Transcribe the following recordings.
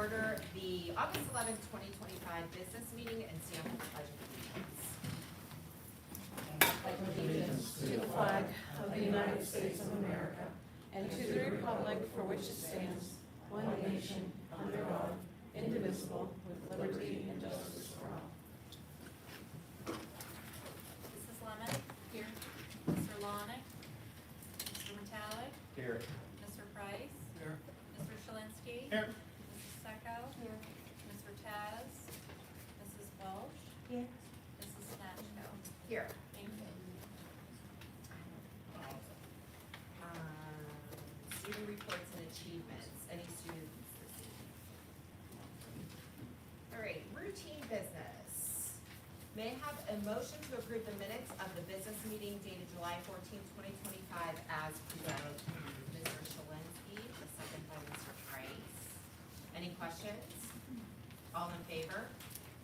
order the August 11th, 2025 business meeting and stand for the pledge of allegiance. To the flag of the United States of America and to the republic for which it stands, one nation, under God, indivisible, with liberty and justice for all. Mrs. Lemon? Here. Mr. Lonick? Mr. Metallic? Here. Mr. Price? Here. Mr. Shalinski? Here. Mrs. Secco? Here. Mr. Taz? Mrs. Welch? Here. Mrs. Snatchko? Here. Thank you. Student reports and achievements. Any students this evening? All right, routine business. May I have a motion to approve the minutes of the business meeting dated July 14th, 2025 as presented. Mr. Shalinski, a second by Mr. Price. Any questions? All in favor?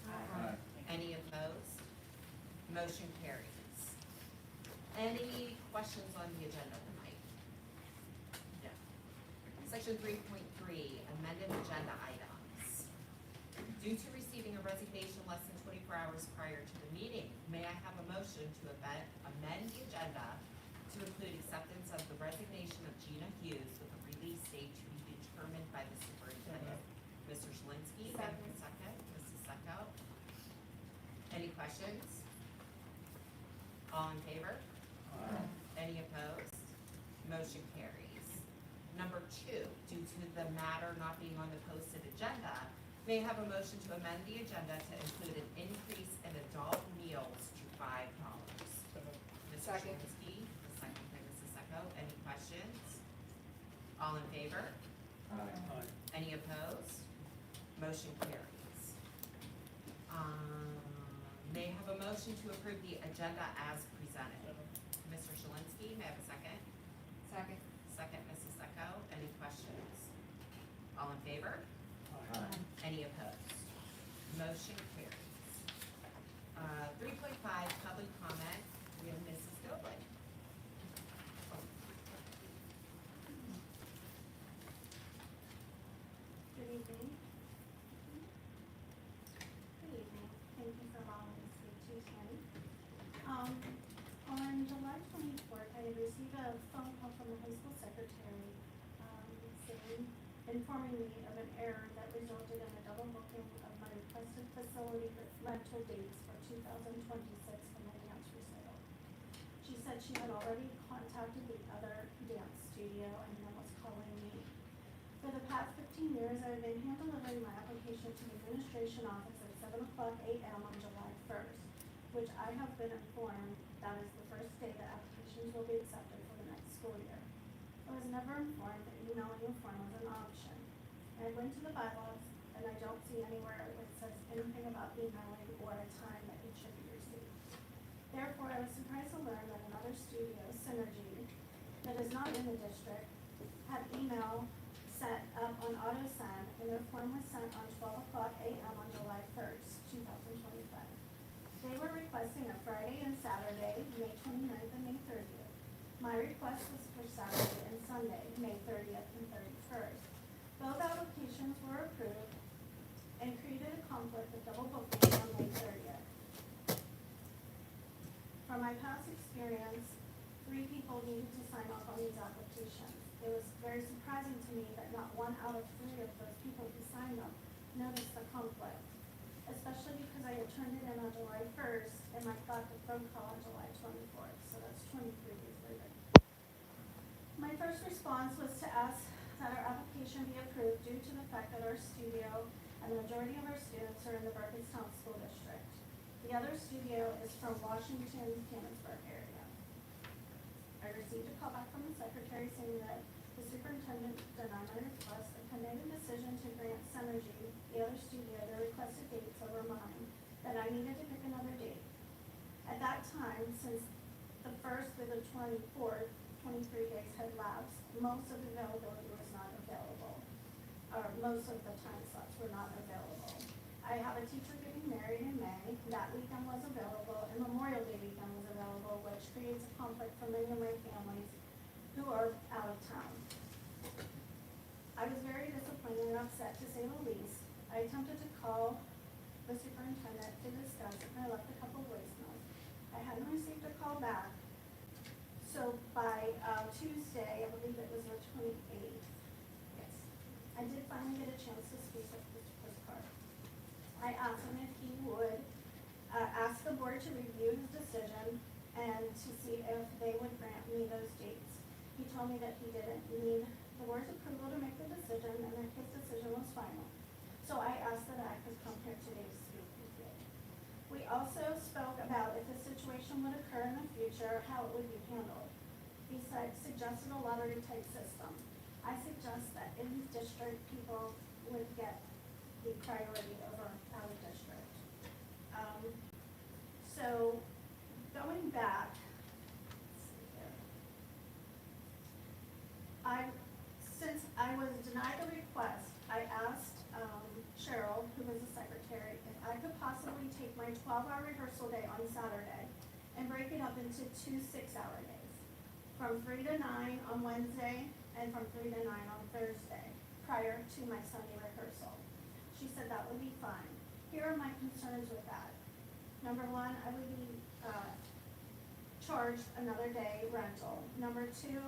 Aye. Any opposed? Motion carries. Any questions on the agenda tonight? No. Section 3.3, amended agenda items. Due to receiving a resignation less than 24 hours prior to the meeting, may I have a motion to amend the agenda to include acceptance of the resignation of Gina Hughes with a release date to be determined by the superintendent. Mr. Shalinski, second. Mrs. Secco. Any questions? All in favor? Any opposed? Motion carries. Number 2, due to the matter not being on the posted agenda, may I have a motion to amend the agenda to include an increase in adult meals to $5. Mr. Second. Shalinski, the second by Mrs. Secco. Any questions? All in favor? Aye. Any opposed? Motion carries. May I have a motion to approve the agenda as presented? Mr. Shalinski, may I have a second? Second. Second, Mrs. Secco. Any questions? All in favor? Aye. Any opposed? Motion carries. 3.5, public comment. We have Mrs. Gobley. Good evening. Good evening. Thank you for allowing me to speak to you tonight. On July 24th, I received a phone call from the high school secretary, informing me of an error that resulted in a double booking of my requested facility rental dates for 2026 for my dance recital. She said she had already contacted the other dance studio and then was calling me. For the past 15 years, I've been hand delivering my application to the administration office at 7 o'clock a.m. on July 1st, which I have been informed that is the first day that applications will be accepted for the next school year. I was never informed that emailing a form was an option. I went to the bylaws and I don't see anywhere where it says anything about emailing or a time that it should be received. Therefore, I was surprised to learn that another studio, Synergy, that is not in the district, had email set up on AutoSend, and their form was sent on 12 o'clock a.m. on July 1st, 2025. They were requesting a Friday and Saturday, May 29th and May 30th. My request was for Saturday and Sunday, May 30th and 31st. Both applications were approved and created a conflict with double booking on May 30th. From my past experience, 3 people needed to sign off on these applications. It was very surprising to me that not 1 out of 3 of those people who signed them noticed the conflict, especially because I had turned it in on July 1st and I got the phone call on July 24th, so that's 23 days later. My first response was to ask that our application be approved due to the fact that our studio and the majority of our students are in the Burgettstown School District. The other studio is from Washington, Canonsburg area. I received a call back from the secretary saying that the superintendent denied my request and made a decision to grant Synergy, the other studio, their requested dates over mine, that I needed to pick another date. At that time, since the 1st through the 24th, 23 days had lapsed, most of the availability was not available, or most of the time slots were not available. I have a teacher getting married in May. That weekend was available, and Memorial Day weekend was available, which creates a conflict for many of my families who are out of town. I was very disappointed upset to say the least. I attempted to call the superintendent to discuss it, and I left a couple voicemails. I hadn't received a call back. So by Tuesday, I believe it was the 28th, yes, I did finally get a chance to speak with Mr. Puskar. I asked him if he would ask the board to review his decision and to see if they would grant me those dates. He told me that he didn't need the board's approval to make the decision and that his decision was final. So I asked that I could come here today to speak with you. We also spoke about if the situation would occur in the future, how it would be handled. He suggested a lottery type system. I suggest that in district, people would get the priority over out of district. So going back, let's see here. Since I was denied the request, I asked Cheryl, who was the secretary, if I could possibly take my 12-hour rehearsal day on Saturday and break it up into 2 6-hour days, from 3 to 9 on Wednesday and from 3 to 9 on Thursday, prior to my Sunday rehearsal. She said that would be fine. Here are my concerns with that. Number one, I would be charged another day rental. Number two,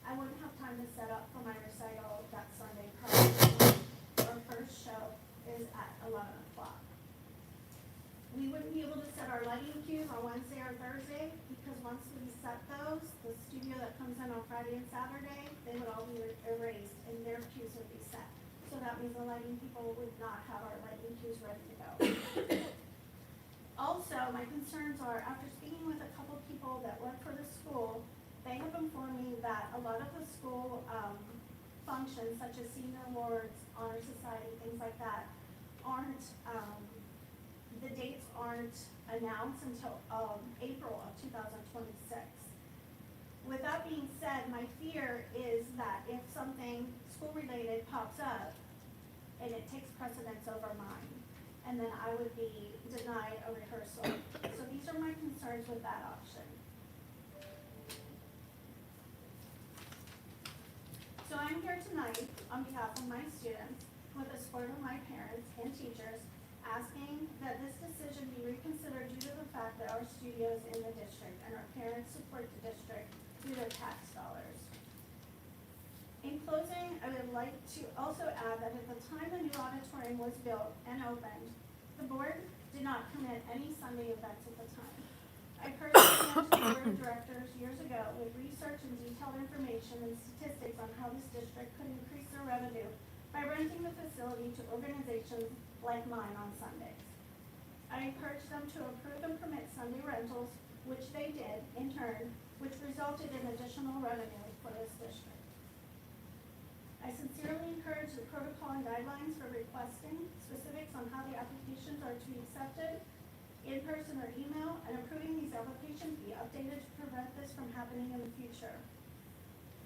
I wouldn't have time to set up for my recital that Sunday prior. Our first show is at 11 o'clock. We wouldn't be able to set our lighting cues on Wednesday or Thursday because once we set those, the studio that comes in on Friday and Saturday, they would all be erased and their cues would be set. So that means the lighting people would not have our lighting cues ready to go. Also, my concerns are, after speaking with a couple people that work for the school, they have informed me that a lot of the school functions, such as senior awards, honor society, things like that, aren't, the dates aren't announced until April of 2026. With that being said, my fear is that if something school-related pops up and it takes precedence over mine, and then I would be denied a rehearsal. So these are my concerns with that option. So I'm here tonight on behalf of my students, with the support of my parents and teachers, asking that this decision be reconsidered due to the fact that our studio is in the district and our parents support the district through their tax dollars. In closing, I would like to also add that at the time the new auditorium was built and opened, the board did not permit any Sunday events at the time. I personally went to the board of directors years ago with research and detailed information and statistics on how this district could increase their revenue by renting the facility to organizations like mine on Sundays. I encouraged them to approve and permit Sunday rentals, which they did in turn, which resulted in additional revenue for this district. I sincerely encourage the protocol and guidelines for requesting specifics on how the applications are to be accepted, in person or email, and approving these applications be updated to prevent this from happening in the future.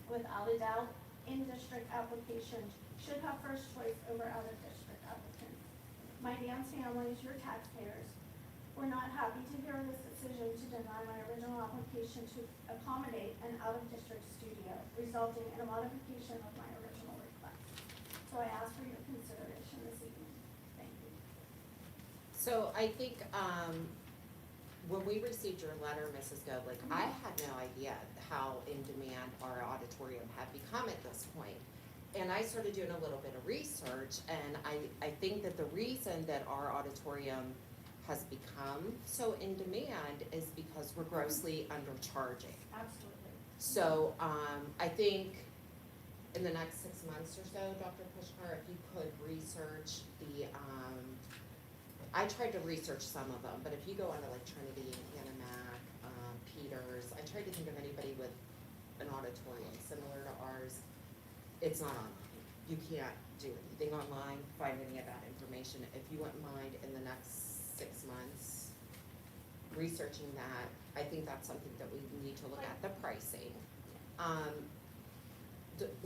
Without a doubt, in-district applications should have first choice over out-of-district applicants. My dance families, your taxpayers, were not happy to hear this decision to deny my original application to accommodate an out-of-district studio, resulting in a modification of my original request. So I ask for your consideration this evening. Thank you. So I think, when we received your letter, Mrs. Godlick, I had no idea how in demand our auditorium had become at this point. And I started doing a little bit of research, and I think that the reason that our auditorium has become so in demand is because we're grossly undercharging. Absolutely. So, I think in the next 6 months or so, Dr. Pushkar, if you could research the, I tried to research some of them, but if you go onto like Trinity, Anamac, Peters, I tried to think of anybody with an auditorium similar to ours. It's not online. You can't do anything online, find any of that information. If you wouldn't mind in the next 6 months researching that, I think that's something that we need to look at, the pricing.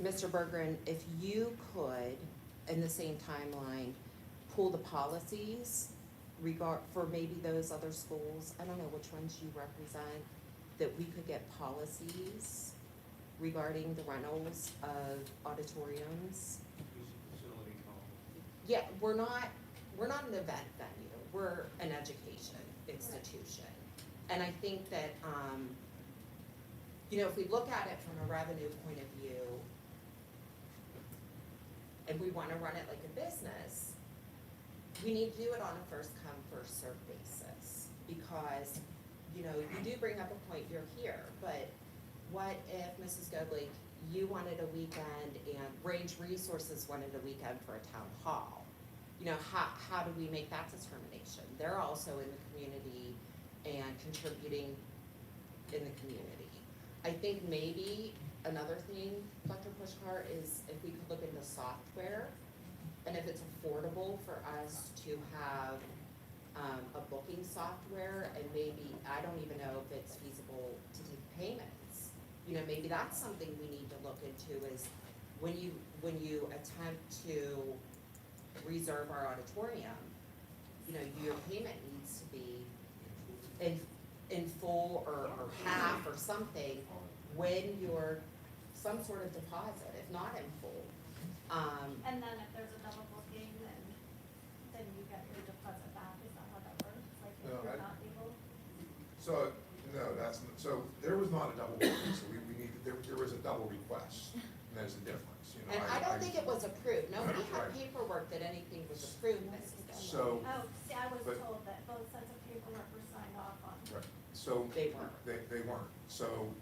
Mr. Bergeron, if you could, in the same timeline, pull the policies for maybe those other schools, I don't know which ones you represent, that we could get policies regarding the rentals of auditoriums. Use the facility call. yeah, we're not an event venue, we're an education institution. And I think that, you know, if we look at it from a revenue point of view, and we wanna run it like a business, we need to do it on a first come, first served basis. Because, you know, you do bring up a point, you're here, but what if Mrs. Gobley, you wanted a weekend and Range Resources wanted a weekend for a town hall? You know, how do we make that determination? They're also in the community and contributing in the community. I think maybe another thing, Dr. Pushkar, is if we could look into software, and if it's affordable for us to have a booking software, and maybe, I don't even know if it's feasible to take payments. You know, maybe that's something we need to look into, is when you attempt to reserve our auditorium, you know, your payment needs to be in full or half or something when you're some sort of deposit, if not in full. And then if there's a double booking, then you get your deposit back, is that how that works? Like if No, you're not able? So, no, so there was not a double booking, so we needed, there was a double request, and there's a difference, you know. And I don't think it was approved, nobody had Right. paperwork that anything was approved, Mrs. Dillon. So, Oh, see, I was But- told that both sets of paperwork were signed off on. right, so. They weren't. They weren't, so,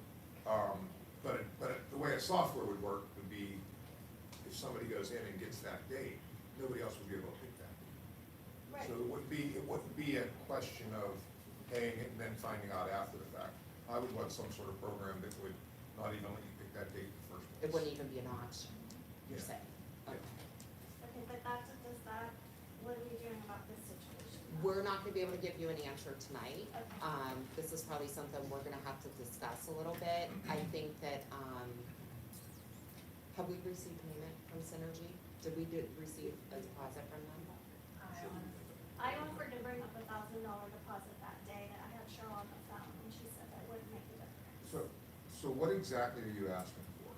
but the way a software would work would be, if somebody goes in and gets that date, nobody else would be able to pick that. Right. So it wouldn't be a question of paying it and then finding out after the fact. I would want some sort of program that would not even let you pick that date in the first place. It wouldn't even be an option, you're Yeah. saying? Yeah. Okay. Okay, but what are we doing about this situation? We're not gonna be able to give you an answer tonight. Okay. This is probably something we're gonna have to discuss a little bit. I think that, have we received payment from Synergy? Did we receive a deposit from them? I offered to bring up $1,000 deposit that day, and I had Cheryl on the phone, and she said that wouldn't make a difference. So what exactly are you asking for?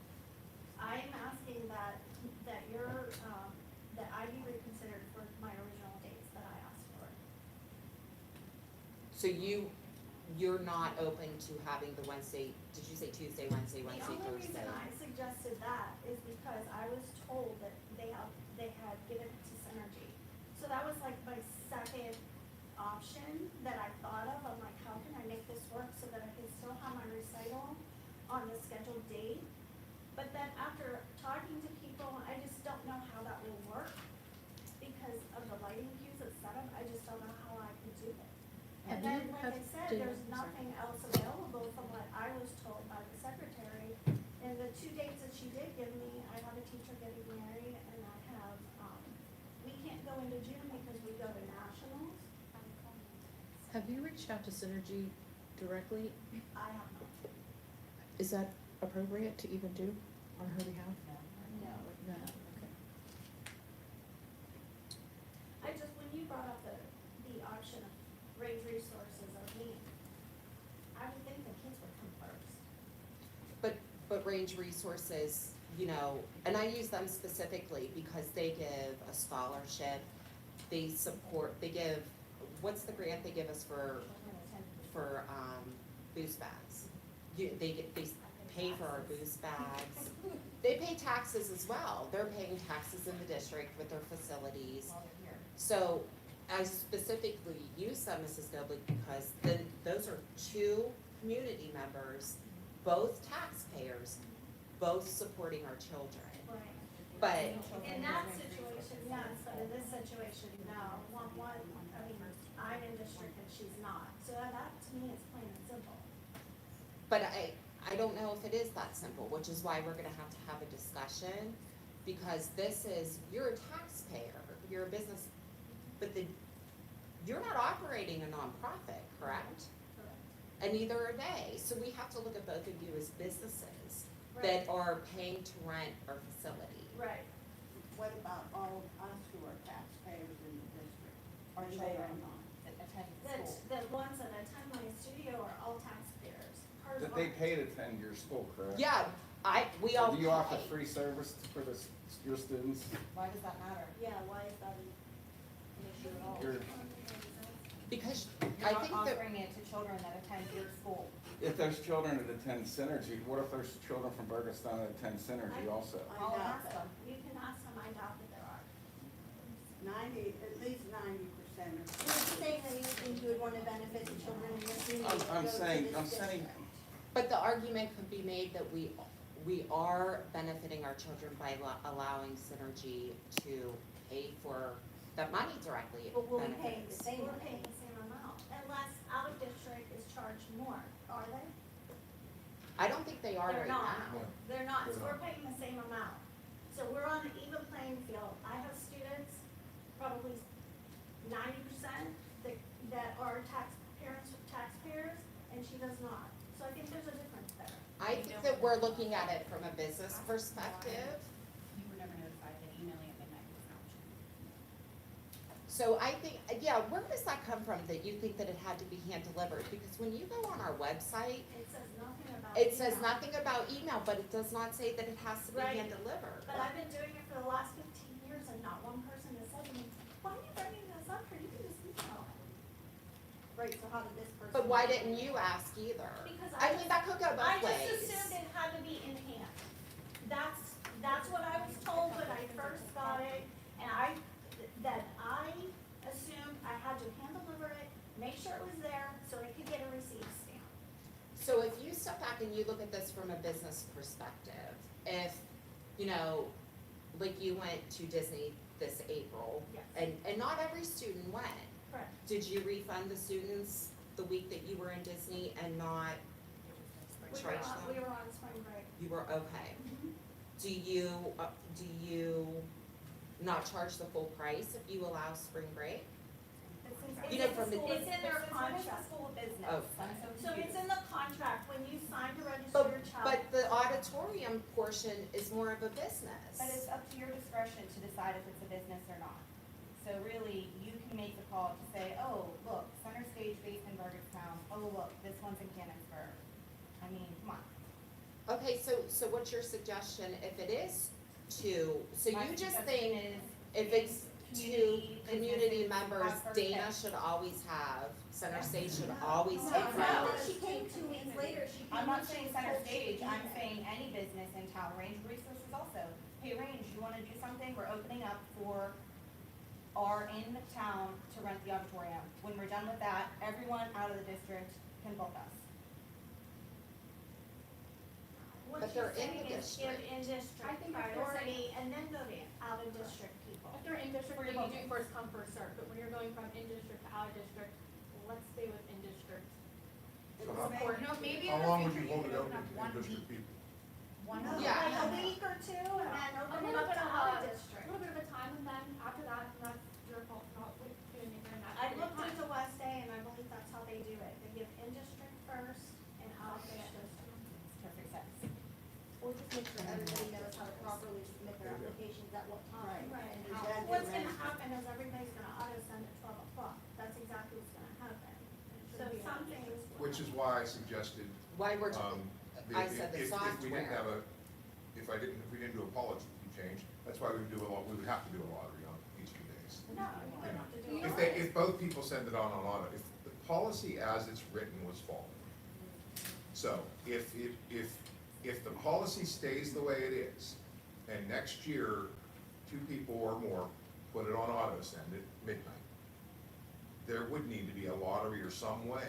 I'm asking that I be reconsidered for my original dates that I asked for. So you're not open to having the Wednesday, did you say Tuesday, Wednesday, The Thursday? only reason I suggested that is because I was told that they had given it to Synergy. So that was like my second option that I thought of. I'm like, how can I make this work so that I can still have my recital on the scheduled date? But then after talking to people, I just don't know how that will work because of the lighting cues, et cetera. I just don't know how I could do it. And then, like I said, there's nothing else available from what I was told by the secretary. And the 2 dates that she did give me, I have a teacher getting married, and I have, we can't go into June because we go to nationals. Have you reached out to Synergy directly? I have not. Is that appropriate to even do on her behalf? No. No, okay. I just, when you brought up the option of Range Resources or me, I would think the kids would come first. But Range Resources, you know, and I use them specifically because they give a scholarship, they give, what's the grant they give us for boost bags? They pay for our boost bags. They pay taxes as well. They're paying taxes in the district with their facilities. So I specifically use them, Mrs. Gobley, because then those are two community members, both taxpayers, both supporting our children. Right. But In that situation, yes, but in this situation, no. I mean, I'm in district and she's not. So that to me is plain and simple. But I don't know if it is that simple, which is why we're gonna have to have a discussion, because you're a taxpayer, you're a business, but you're not operating a nonprofit, correct? Correct. And neither are they, so we have to look at both of you as businesses Right. that are paying to rent our facility. Right. What about all of us who are taxpayers in the district? Or they are not? The ones that attend my studio are all taxpayers. Part of That they our- pay to attend your school, correct? Yeah, we all Do you offer pay. free service for your students? Why does that matter? Yeah, why is that an issue at all? You're- Because You're I not think that, offering it to children that attend your school. If there's children that attend Synergy, what if there's children from Burgettstown that attend Synergy also? I doubt ask that. them. You can ask them, I doubt that there are. At least 90%. You're saying that you think you would want to benefit the children in your community. to I'm go to saying, this I'm saying, district. but the argument could be made that we are benefiting our children by allowing Synergy to pay for that money directly. But we'll be paying the benefits. same, we're paying the same amount, unless out of district is charged more, are they? I don't think they are They're right not. now. They're not, so They're we're paying the same amount. So we're on an even playing field. I have students, probably 90% that are parents of taxpayers, and she does not. So I think there's a difference there. I think that we're looking at it from a business perspective. You were never notified that emailing at midnight was an option. So I think, yeah, where does that come from that you think that it had to be hand delivered? Because when you go on our website, It says nothing about. it says email. nothing about email, but it does not say that it has to be Right. hand delivered. But I've been doing it for the last 15 years, and not one person has said to me, why are you bringing this up here? You can just email it. Right, so how did this person? But why didn't you ask either? Because I mean, that could go I both just ways. assumed it had to be in hand. That's what I was told when I first got it, and I assumed I had to hand deliver it, make sure it was there, so I could get a receipt stamp. So if you step back and you look at this from a business perspective, if, like you went to Disney this April, Yes. and not every student went, Correct. did you refund the students the week that you were in Disney and not charge them? We were on spring break. You were, okay. Do you not charge the full price if you allow spring break? You know, from the- It's in their It's contract. school business. Oh. So it's in the contract, when you sign to register But, your child. but the auditorium portion is more of a business. But it's up to your discretion to decide if it's a business or not. So really, you can make the call to say, oh, look, Center Stage based in Burgettstown, oh, look, this one's in Canonsburg. I mean, come on. Okay, so what's your suggestion if it is so My you just suggestion think is if it's two community businesses members, have first Dana pay. should always have, Center Stage should always No, have. it's not that she came 2 weeks later, she came. I'm not when she saying was Center told she Stage, could I'm do it. saying any business in town, Range Resources also. Hey, Range, you wanna do something, we're opening up for our in-town to rent the auditorium. When we're done with that, everyone out of the district can book us. What But she's they're in saying the is give district. in district priority and then go to out of district people. If they're in district, For then your you do bookings. first come, first served, but when you're going from in district to out of district, let's stay with in district. So how, Or, you know, maybe in how the long would future you hold it could open open up to one in-district week. people? One No, month. Yeah. like a week or two and then open it up to out of A district. little bit of a time, and then after that, that's your fault, not what doing it during that I period of looked time. into West Day and I believe that's how they do it. They give in district first and out of district. Makes perfect sense. We'll just make sure everybody knows how to properly submit their applications at what time. Right. And Is how. that What's gonna direct? happen is everybody's gonna auto send at 12 o'clock. That's exactly what's gonna happen. So some things. Which is why I suggested, Why we're, I said the if we didn't have software. if we didn't do a policy change, that's why we would have to do a lottery on each of the days. No, you wouldn't have to do it. If both people send it on auto, if the policy as it's written was faulty. So if the policy stays the way it is, and next year, 2 people or more put it on auto send at midnight, there would need to be a lottery or some way.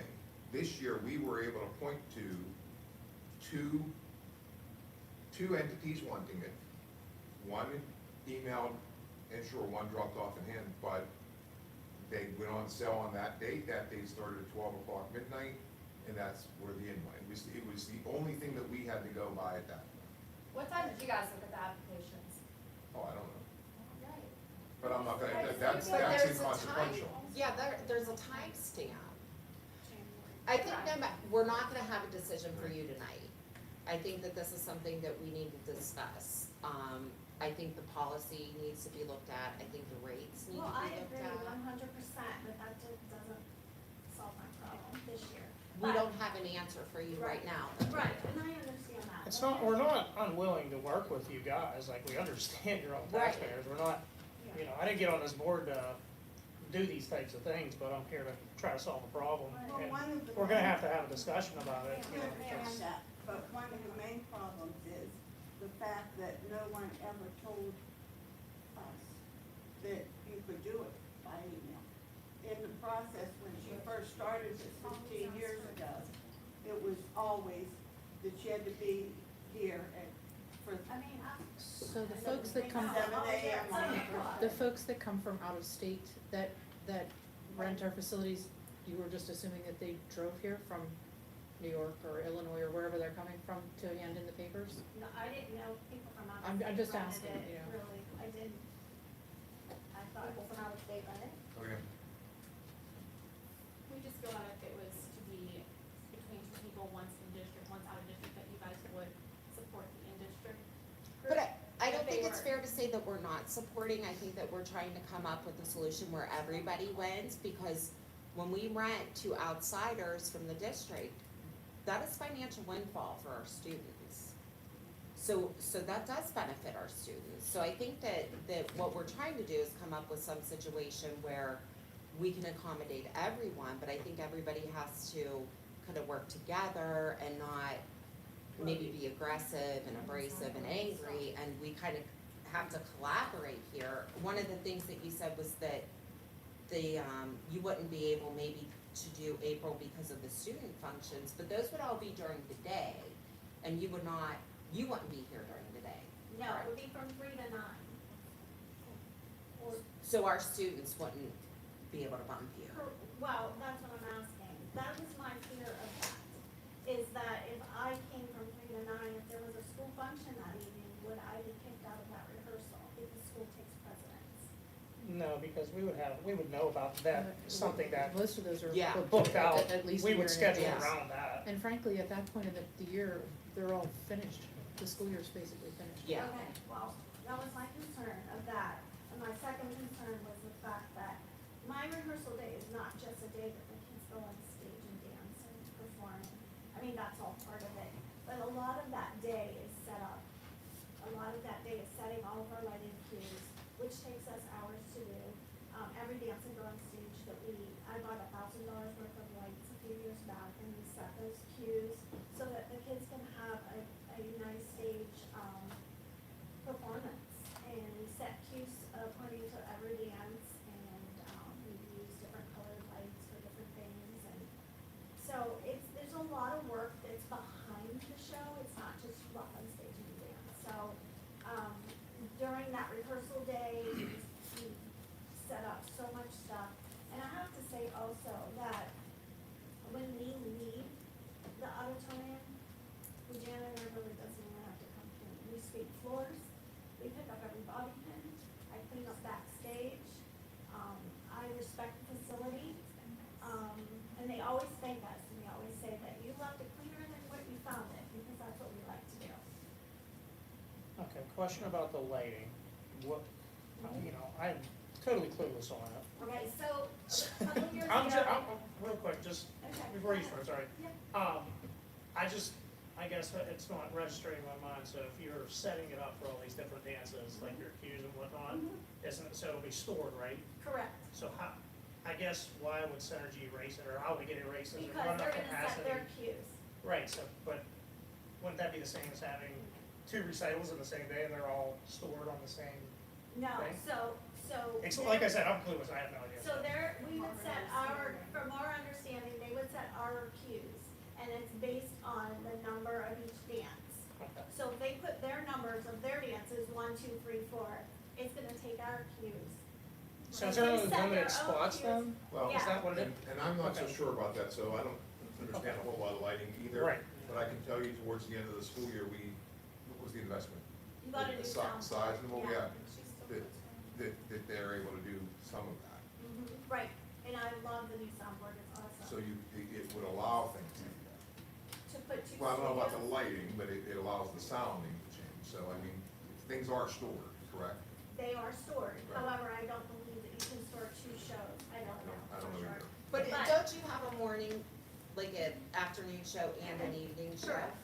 This year, we were able to point to two entities wanting it. One emailed, and sure, one dropped off in hand, but they went on sale on that date. That date started at 12 o'clock midnight, and that's where the end went. It was the only thing that we had to go by at that point. What time did you guys look at the applications? Oh, I don't know. Right. But I'm not gonna, that's But there's a inconsequential. time, yeah, there's a timestamp. I think we're not gonna have a decision for you tonight. I think that this is something that we need to discuss. I think the policy needs to be looked at, I think the rates need to Well, I be looked agree at. 100%, but that just doesn't solve my problem this year. We But- don't have an answer for you right now. Right, and I understand that. It's not, we're not unwilling to work with you guys, like, we understand you're all Right. taxpayers, we're not, you know, I didn't get on this board to do these types of things, but I'm here to try to solve a problem. Well, And one of the we're gonna main- have to have a discussion about it, I you know, understand because, that, but one of the main problems is the fact that no one ever told us that you could do it by email. In the process, when she first started this 15 years ago, it was always that she had to be here for I mean, So the folks that come, 7 a.m. on the first the day. folks that come from out of state that rent our facilities, you were just assuming that they drove here from New York or Illinois or wherever they're coming from to hand in the papers? no, I didn't know people from out of I'm state just rented asking, it, you know. really, I didn't. I thought People from out of state run it. Okay. We just feel that if it was to be between two people, once in district, once out of district, that you guys would support the in-district. But I don't If they think it's were- fair to say that we're not supporting, I think that we're trying to come up with a solution where everybody wins, because when we rent to outsiders from the district, that is financial windfall for our students. So that does benefit our students, so I think that what we're trying to do is come up with some situation where we can accommodate everyone, but I think everybody has to kind of work together and not maybe be aggressive and abrasive and angry, and we kind of have to collaborate here. One of the things that you said was that you wouldn't be able maybe to do April because of the student functions, but those would all be during the day, and you wouldn't be here during the day. No, it would be from 3 to 9. Or, So our students wouldn't be able to bump you. well, that's what I'm asking, that is my fear of that, is that if I came from 3 to 9, if there was a school function that evening, would I be kicked out of that rehearsal if the school takes precedence? no, because we would know about that, something that Most of those are Yeah. were booked out, at least a we year would in schedule advance. around that. And frankly, at that point of the year, they're all finished. The school year's basically finished. Yeah. Okay, well, that was my concern of that, and my second concern was the fact that my rehearsal day is not just a day that the kids go on stage and dance and perform. I mean, that's all part of it, but a lot of that day is set up. A lot of that day is setting all of our lighting cues, which takes us hours to do. Every dance and go on stage that I bought $1,000 worth of lights a few years back, and we set those cues so that the kids can have a nice stage, performance. And we set cues according to every dance, and, we use different colored lights for different things, and so there's a lot of work that's behind the show, it's not just rock on stage and dance. So, during that rehearsal day, we set up so much stuff. And I have to say also that when we leave the auditorium, the janitor really doesn't even have to come clean. We sweep floors, we pick up every bobby pin, I clean up backstage, I respect the facility. And they always thank us, and they always say that you left it cleaner than what you found it, because that's what we like to do. Okay, question about the lighting, what, you know, I'm totally clueless on it. Okay, so, a couple of years ago. Real quick, just Okay. before you start, sorry. Yeah. I guess it's not registering in my mind, so if you're setting it up for all these different dances, like your cues and whatnot, isn't it, so it'll be stored, right? Correct, So how, I guess, why would Synergy erase it, or how would it get erased, is it because run they're out of gonna set capacity? their cues. Right, so, but wouldn't that be the same as having two recitals in the same day, and they're all stored on the same? No, Okay. so. Like I said, I'm clueless, I have no idea. So we would set from our understanding, they would set our cues, and it's based on the number of each dance. Okay. So if they put their numbers of their dances, 1, 2, 3, 4, it's gonna take our cues. So is They there only set their limited own spots cues. then? Well, Yeah. Is that what it is? and I'm not so Okay. sure about that, so I don't understand a whole lot of lighting either. Right. But I can tell you towards the end of the school year, what was the investment? You got a new The sound. size and what we Yeah. have, that they're able to do some of that. Right, and I love the new soundboard, it's So awesome. it would allow things to do that. To put two Well, I don't know about the studios, lighting, but it allows the sounding to change, so I mean, things are stored, correct? they are stored, Right. however, I don't believe that you can store 2 shows, I don't know I don't for know sure. either. But But- don't you have a morning, like an afternoon show and an evening show? Correct.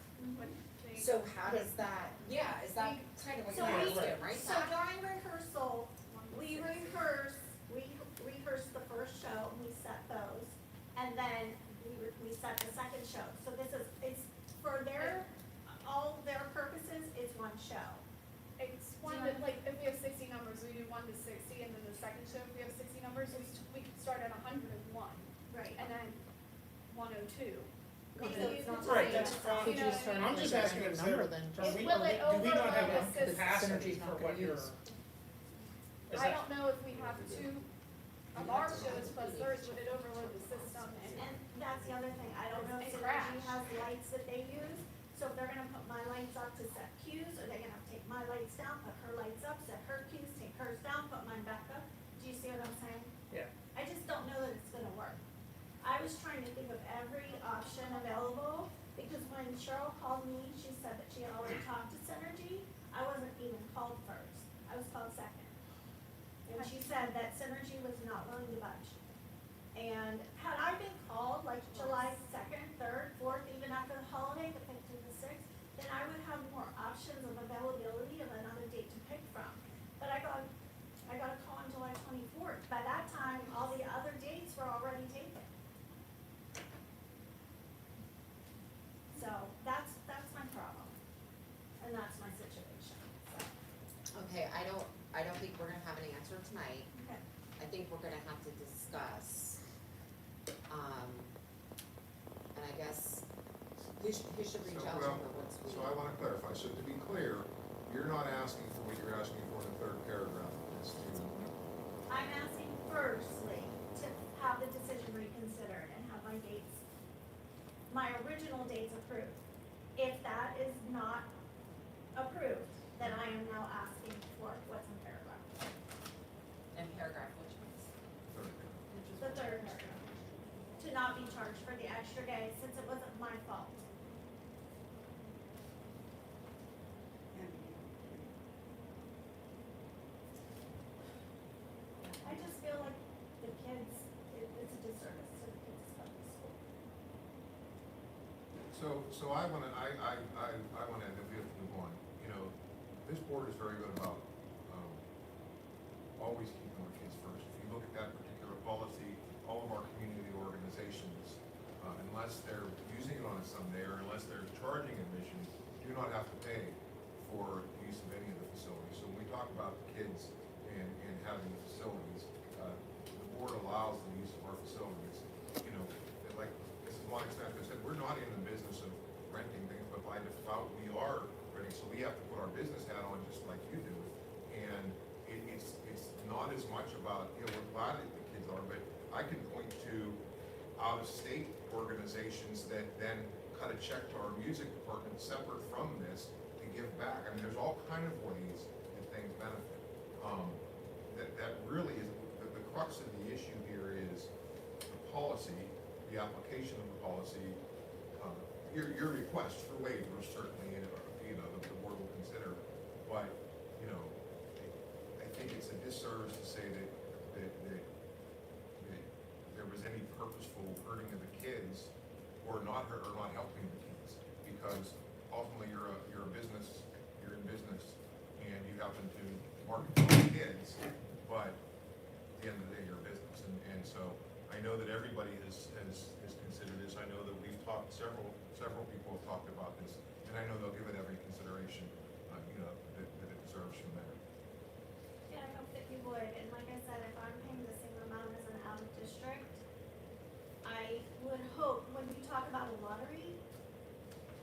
So how does that, yeah, is that kind of what So you're we- asking, right? So during rehearsal, we rehearse the first show, and we set those, and then we set the second show. So this is, it's, for their, all their purposes, it's one show. It's one that, like, if we have 60 numbers, we do 1 to 60, and then the second show, if we have 60 numbers, we could start at 101, Right. and then 102. Maybe So you it's could not just Right, say that's that. fine. You know what I mean? I'm just asking, is there, It do will it we not have overload the enough capacity system? for what you're? Is I that, don't know if we have 2 of our shows plus theirs, would it overload the system and? And that's the other thing, I don't know if And Synergy crash. has lights that they use, so if they're gonna put my lights up to set cues, or they're gonna take my lights down, put her lights up, set her cues, take hers down, put mine back up, do you see what I'm saying? yeah, I just don't know that it's gonna work. I was trying to think of every option available, because when Cheryl called me, she said that she had already talked to Synergy. I wasn't even called first, I was called second. And she said that Synergy was not willing to budge. And had I been called like July 2nd, 3rd, 4th, even after the holiday, the 5th to the 6th, then I would have more options of availability of another date to pick from. But I got a call on July 24th. By that time, all the other dates were already taken. So that's my problem. And that's my situation, so. Okay, I don't think we're gonna have an answer tonight. Okay. I think we're gonna have to discuss, and I guess, who should reach So, out to well, her once we? So I wanna clarify, so to be clear, you're not asking for what you're asking for in the third paragraph of this, I'm asking firstly to have the decision reconsidered and have my dates, my original dates approved. If that is not approved, then I am now asking for what's in paragraph, And paragraph, which ones? third paragraph. the third paragraph. To not be charged for the extra day since it wasn't my fault. I just feel like the kids, it's a disservice to the kids of the school. So I wanna end, if we have to move on, you know, this board is very good about, always keeping our kids first. If you look at that particular policy, all of our community organizations, unless they're using it on a Sunday or unless they're charging admission, do not have to pay for use of any of the facilities. So when we talk about the kids and having the facilities, the board allows the use of our facilities. You know, like Mrs. Weinstein said, we're not in the business of renting things, but by default, we are renting, so we have to put our business hat on just like you do. And it's not as much about, you know, we're glad that the kids are, but I can point to out-of-state organizations that then cut a check to our music department separate from this to give back. I mean, there's all kind of ways that things benefit. That really is, the crux of the issue here is the policy, the application of the policy, your request for waivers certainly, you know, the board will consider, but, you know, I think it's a disservice to say that there was any purposeful hurting of the kids or not helping the kids, because ultimately you're a business, you're in business, and you happen to market to the kids, but at the end of the day, you're a business, and so I know that everybody has considered this. I know that we've talked, several people have talked about this, and I know they'll give it every consideration, you know, that it deserves from there. Yeah, I hope that you would, and like I said, if I'm paying the same amount as an out of district, I would hope, when you talk about a lottery,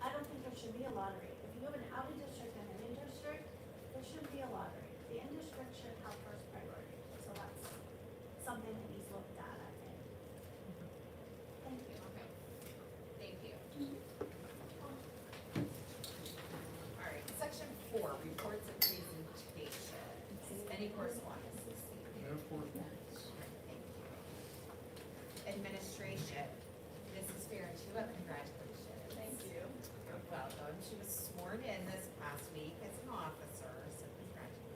I don't think there should be a lottery. If you have an out of district and an in district, there should be a lottery. The in district should have first priority, so that's something that needs looked at, I think. Thank you. Okay, thank you. All right, section 4, reports and presentations. Any correspondence this evening? No correspondence. Thank you. Administration, Mrs. Fiorentula, congratulations. Thank you. You're welcome. She was sworn in this past week as an officer, so congratulations.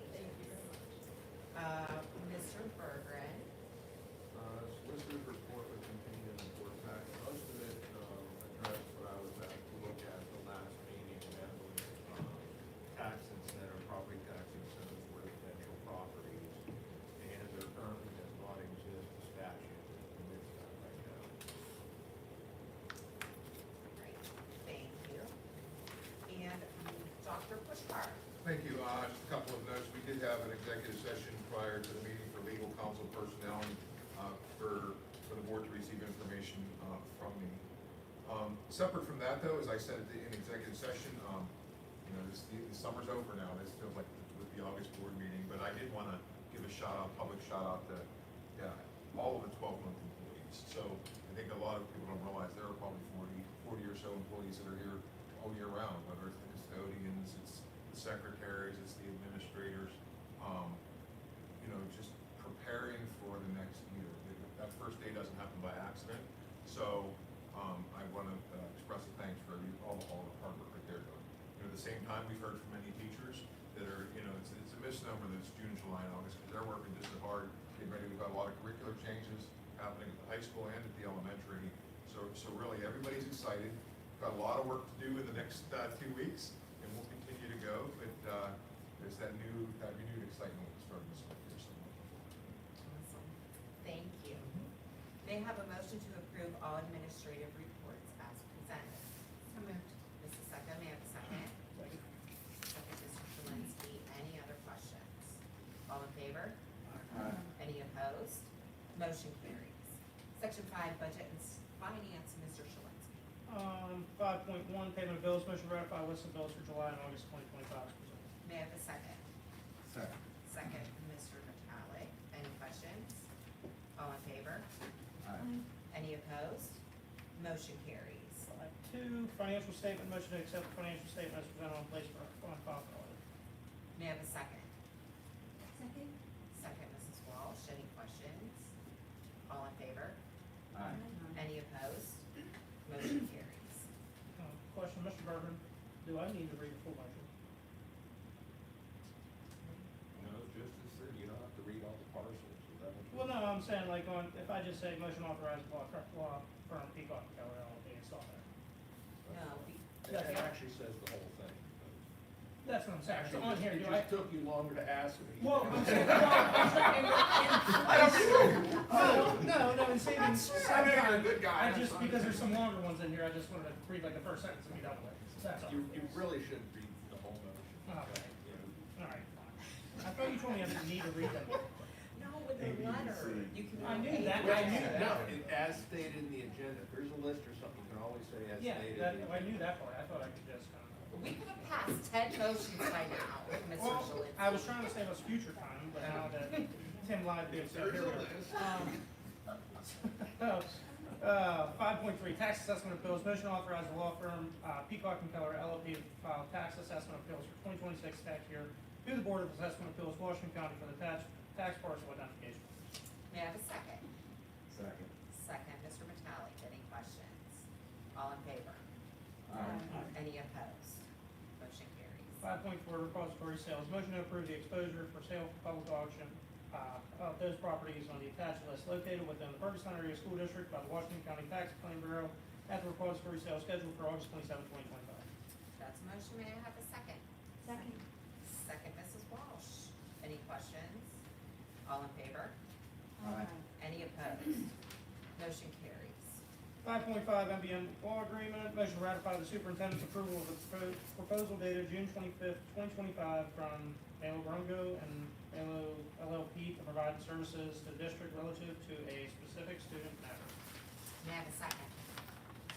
Separate from that though, as I said in executive session, you know, the summer's over now, this feels like with the August board meeting, but I did wanna give a shout out, public shout out to, all of the 12-month employees. So I think a lot of people don't realize there are probably 40 or so employees that are here all year round, whether it's the custodians, it's the secretaries, it's the administrators, you know, just preparing for the next year. That first day doesn't happen by accident, so I want to express a thanks for all the hard work that they're doing. You know, at the same time, we've heard from many teachers that are, you know, it's a misnomer that it's June, July, and August, because they're working just as hard, getting ready. We've got a lot of curricular changes happening at the high school and at the elementary, so really everybody's excited. Got a lot of work to do in the next 2 weeks, and we'll continue to go, but there's that renewed excitement starting this school year. Awesome. Thank you. May I have a motion to approve all administrative reports as presented? So moved. Mrs. Sucko, may I have a second? Second, Mr. Shalinski. Any other questions? All in favor? Aye. Any opposed? Motion carries. Section 5, Budget and Finance, Mr. Shalinski. 5.1, payment of bills, motion to ratify list of bills for July and August 2025 is presented. May I have a second? Second. Second, Mr. Vitale. Any questions? All in favor? Aye. Any opposed? Motion carries. 5.2, financial statement, motion to accept the financial statement as presented on place on file for audit. May I have a second? Second? Second, Mrs. Walsh. Any questions? All in favor? Aye. Any opposed? Motion carries. Question, Mr. Bergman, do I need to read the full motion? No, just as said, you don't have to read all the parcels, is that what you're? Well, no, I'm saying like if I just say motion authorized law firm Peacock and Keller LLP, it's all there. No, It actually says the whole thing. That's what I'm saying, so on here, It do I? just took you longer to ask me. Well, I'm saying, no, in saving I know you're a good guy. I just, because there's some longer ones in here, I just wanted to read like the first sentence and be done with it, that's all. You really should read the whole motion. Okay. You know, All right, fine. I thought you told me I didn't need to read them. no, with the letter, you can. I knew read that. A. I knew that. No, as stated in the agenda, if there's a list or something, you can always say as Yeah, stated. that, in the I knew agenda. that part, I thought I could just kind of. We could have passed 10 motions by now, Mr. Well, Shalinski. I was trying to save us future time, but now that Tim lied, here we go. 5.3, tax assessment appeals, motion to authorize the law firm, Peacock and Keller LLP to file tax assessment appeals for 2026 tax year to the Board of Assessment Appeals, Washington County for the tax parcel identification. May I have a second? Second. Second, Mr. Vitale. Any questions? All in favor? Aye. Any opposed? Motion carries. 5.4, repository sales, motion to approve the exposure for sale for public auction of those properties on the attached list located within the Burgettstown Area School District by the Washington County Tax Claim Bureau at the repository sale scheduled for August 27, 2025. That's a motion. May I have a second? Second. Second, Mrs. Walsh. Any questions? All in favor? Aye. Any opposed? Motion carries. 5.5, MBM law agreement, motion to ratify the superintendent's approval of the proposal dated June 25th, 2025 from Melo Brungo and Melo LLP to provide services to the district relative to a specific student matter. May I have a second?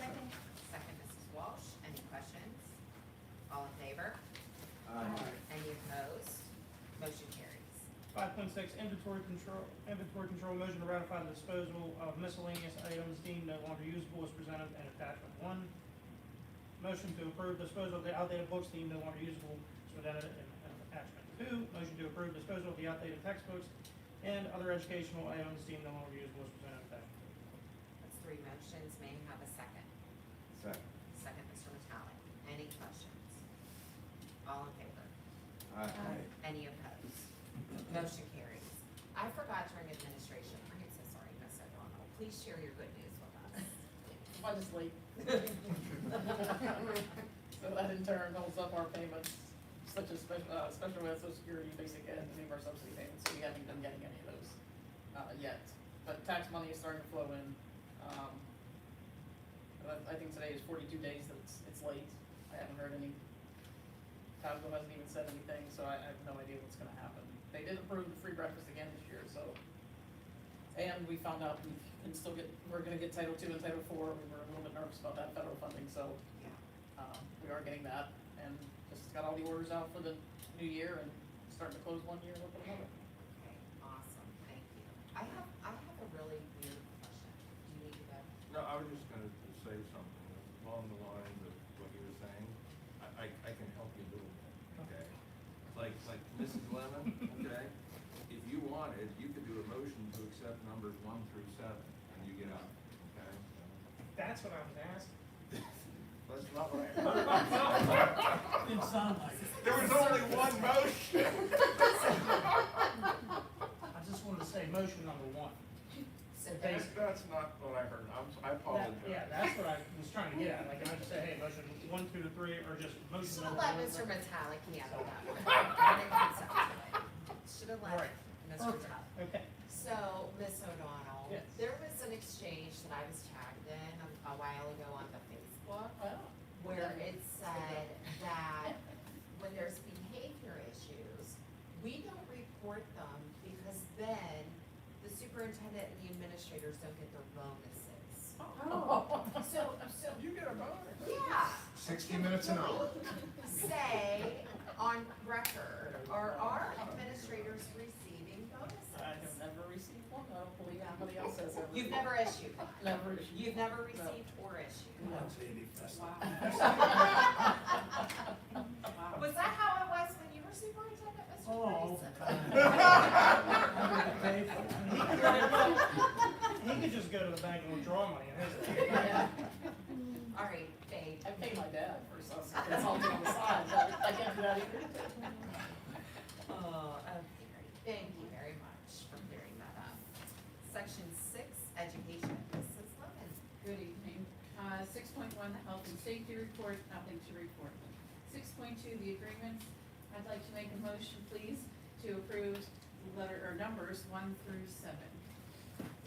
Second. Second, Mrs. Walsh. Any questions? All in favor? Aye. Any opposed? Motion carries. 5.6, inventory control, motion to ratify the disposal of miscellaneous items deemed no longer usable as presented in attachment 1. Motion to approve disposal of the outdated books deemed no longer usable as presented in attachment 2. Motion to approve disposal of the outdated textbooks and other educational items deemed no longer usable as presented in attachment 2. That's 3 motions. May I have a second? Second. Second, Mr. Vitale. Any questions? All in favor? Aye. Any opposed? Motion carries. I forgot during administration, I am so sorry, Ms. O'Donnell. Please share your good news with us. Legislate. So that in turn holds up our payments, such as special ed, social security, basic ed, and any of our subsidy payments, so we haven't been getting any of those, yet. But tax money is starting to flow in. I think today is 42 days that it's late. I haven't heard any, Tasco hasn't even said anything, so I have no idea what's gonna happen. They did approve the free breakfast again this year, so. And we found out we've and still we're gonna get Title II and Title IV. We were a little bit nervous about that federal funding, so, Yeah. we are getting that, and just got all the orders out for the new year, and starting to close one year, and open another. Okay, awesome, thank you. I have a really weird question. Do you need to go? No, I was just gonna say something along the lines of what you were saying. I can help you a little bit, okay? Like Mrs. Lemon, okay? If you wanted, you could do a motion to accept numbers 1 through 7, and you get out, okay? That's what I was asking. That's not what I heard. Didn't sound like it. There was only one motion. I just wanted to say motion number one. So That's not what I heard. I apologize. Yeah, that's what I was trying to get at, like, I just say, hey, motion 1 through to 3, or just motion Should have number let one. Mr. Metallic handle that one. I didn't consent to it. Should have let Right. Mr. Perfect. Metallic. Okay. So, Ms. O'Donnell, Yes. there was an exchange that I was tagged in a while ago on the Facebook where it said that when there's behavior issues, we don't report them because then the superintendent and the administrators don't get their bonuses. Oh. So, You get a bonus. yeah. 60 minutes an hour. Say on record, are our administrators receiving bonuses? I have never received one, I don't believe anybody else has ever. You've never issued one? Never issued. You've never received or issued? No. Was that how it was when you were superintendent, Mr. Oh, Priest? He could just go to the bank and withdraw money in his account. Yeah. All right, babe. I pay my dad for some, consulting on the side, but I can't do that either. Okay, thank you very much for clearing that up. Section 6, education, Mrs. Lemon. Good evening. 6.1, the health and safety report, nothing to report. 6.2, the agreements. I'd like to make a motion, please, to approve numbers 1 through 7.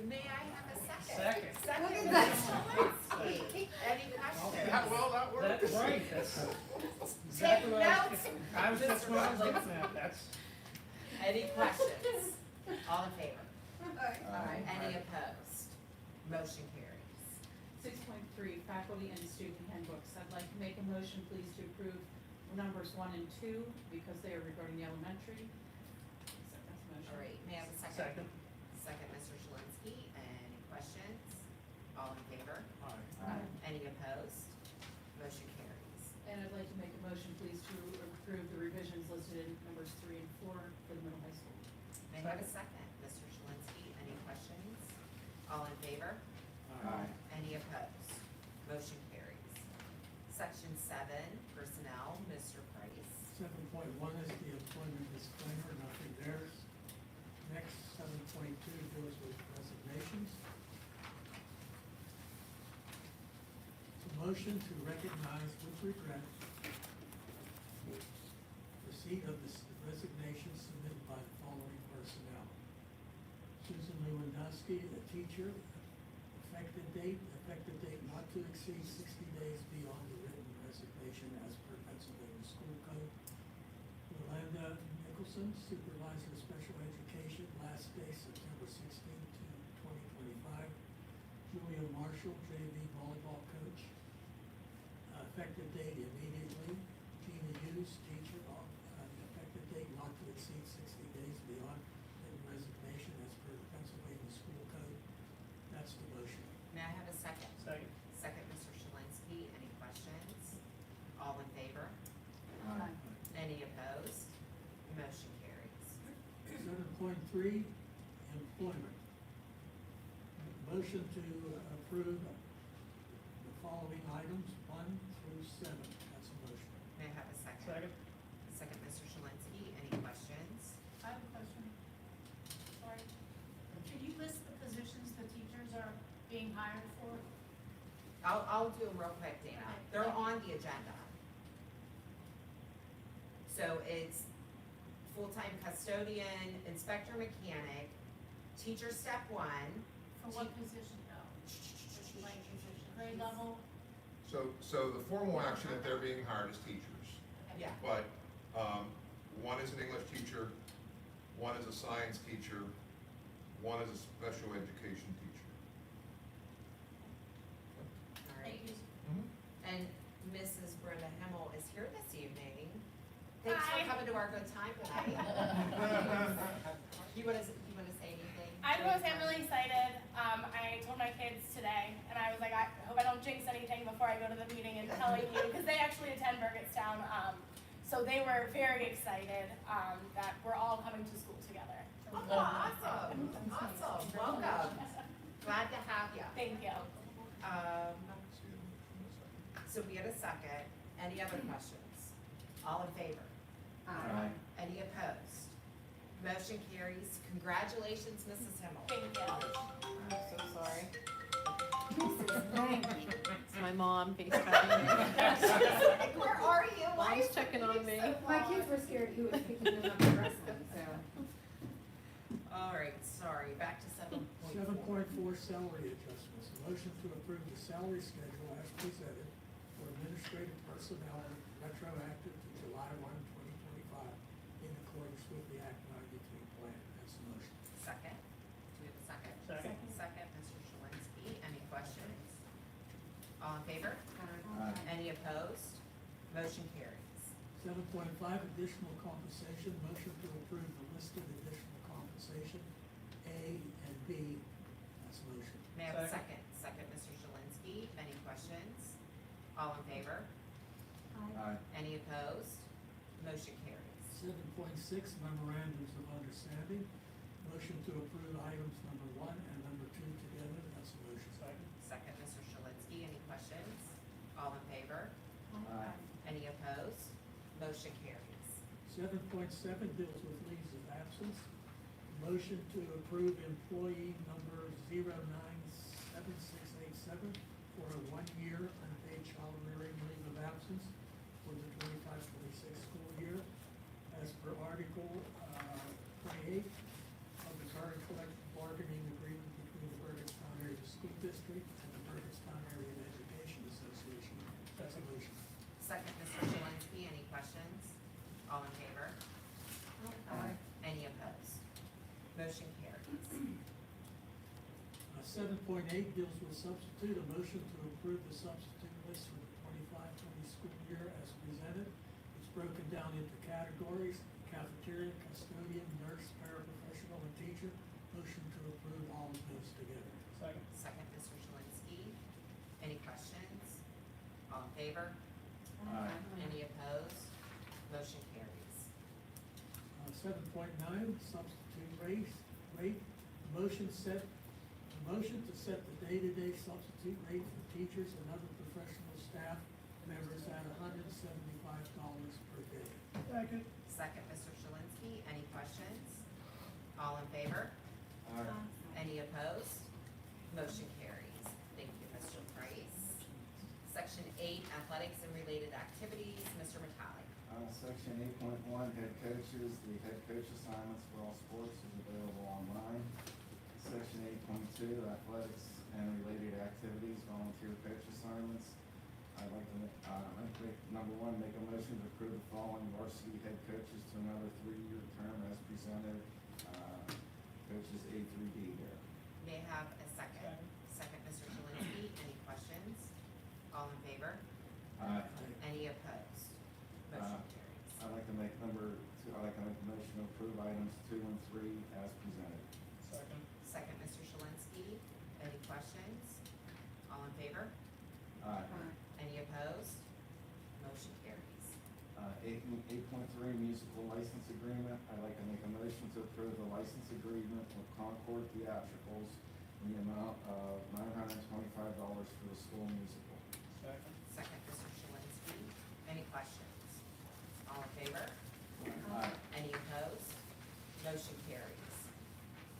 May I have a second? Second. Second, Mr. Linsky. Any questions? How well that works. That's right, that's Take exactly what notes. I was just what I was looking at, that's. Any questions? All in favor? Aye. Any opposed? Motion carries. 6.3, faculty and student handbooks. I'd like to make a motion, please, to approve numbers 1 and 2 because they are regarding the elementary. That's a motion. All right, may I have a second? Second. Second, Mr. Shalinski. Any questions? All in favor? Aye. Any opposed? Motion carries. And I'd like to make a motion, please, to approve the revisions listed in numbers 3 and 4 for the middle high school. May I have a second? Mr. Shalinski. Any questions? All in favor? Aye. Any opposed? Motion carries. Section 7, personnel, Mr. Price. 7.1 is the employment disclaimer, nothing there. Next, 7.2 deals with resignations. It's a motion to recognize with regret receipt of the resignation submitted by the following personnel. Susan Lewandowski, a teacher, effective date not to exceed 60 days beyond the written resignation as per Pennsylvania School Code. Yolanda Nicholson, supervisor of special education, last day September 16th to 2025. Julia Marshall, JV volleyball coach, effective date immediately. Gina Hughes, teacher, effective date not to exceed 60 days beyond written resignation as per the Pennsylvania School Code. That's the motion. May I have a second? Second. Second, Mr. Shalinski. Any questions? All in favor? Aye. Any opposed? Motion carries. 7.3, employment. Motion to approve the following items, 1 through 7. That's a motion. May I have a second? Second. Second, Mr. Shalinski. Any questions? I have a question. Sorry. Can you list the positions the teachers are being hired for? I'll do them real quick, Dana. They're on the agenda. So it's full-time custodian, inspector mechanic, teacher step 1. For what position though? Like grade level? So the formal action that they're being hired is teachers. Yeah. But, one is an English teacher, one is a science teacher, one is a special education teacher. here this evening. Thanks for Hi. coming to our good time tonight. You wanna say anything? I just want to say I'm really excited. I told my kids today, and I was like, I hope I don't jinx anything before I go to the meeting and telling you, because they actually attend Burgettstown. So they were very excited that we're all coming to school together. Oh, awesome, awesome, welcome. Glad to have you. Thank you. So we had a second. Any other questions? All in favor? Aye. Any opposed? Motion carries. Congratulations, Mrs. Himmel. Thank you. I'm so sorry. It's my mom FaceTiming me. Where are you? Why Mom's is checking on me. so My long? kids were scared he was picking them up and wrestling, so. All right, sorry, back to 7.4. 7.4 salary adjustments. A motion to approve the salary schedule as presented for administrative personnel retroactive to July 1, 2025, in accordance with the Act 93 plan. That's the motion. Second. Do we have a second? Second. Second, Mr. Shalinski. Any questions? All in favor? Aye. Any opposed? Motion carries. 7.5 additional compensation. Motion to approve the listed additional compensation, A and B. That's the motion. May I have a Second. second? Second, Mr. Shalinski. Any questions? All in favor? Aye. Any opposed? Motion carries. 7.6 memorandums of understanding. Motion to approve items number 1 and number 2 together. That's the motion. Second. Second, Mr. Shalinski. Any questions? All in favor? Aye. Any opposed? Motion carries. 7.7 deals with leaves of absence. Motion to approve employee number 097687 for a 1-year unpaid child-rearing leave of absence for the 25-26 school year as per Article 28 of the current collective bargaining agreement between the Burgettstown Area School District and the Burgettstown Area Education Association. That's a motion. Second, Mr. Shalinski. Any questions? All in favor? Aye. Any opposed? Motion carries. 7.8 deals with substitute. A motion to approve the substitute list for the 25-20 school year as presented. It's broken down into categories: cafeteria, custodian, nurse, paraprofessional, and teacher. Motion to approve all of those together. Second. Second, Mr. Shalinski. Any questions? All in favor? Aye. Any opposed? Motion carries. 7.9, substitute rate. Motion to set the day-to-day substitute rate for teachers and other professional staff members at $175 per day. Second. Second, Mr. Shalinski. Any questions? All in favor? Aye. Any opposed? Motion carries. Thank you, Mr. Price. Section 8, athletics and related activities. Mr. Metallic. Section 8.1, head coaches. The head coach assignments for all sports is available online. Section 8.2, athletics and related activities, volunteer coach assignments. I'd like to make, number 1, make a motion to approve the following varsity head coaches to another 3-year term as presented. Coaches A through D here. May I have a second? Second, Mr. Shalinski. Any questions? All in favor? Aye. Any opposed? Motion carries. I'd like to make a motion to approve items 2 and 3 as presented. Second. Second, Mr. Shalinski. Any questions? All in favor? Aye. Any opposed? Motion carries. 8.3 musical license agreement. I'd like to make a motion to approve the license agreement with Concord Theatricals in the amount of $925 for the school musical. Second. Second, Mr. Shalinski. Any questions? All in favor? Aye. Any opposed? Motion carries.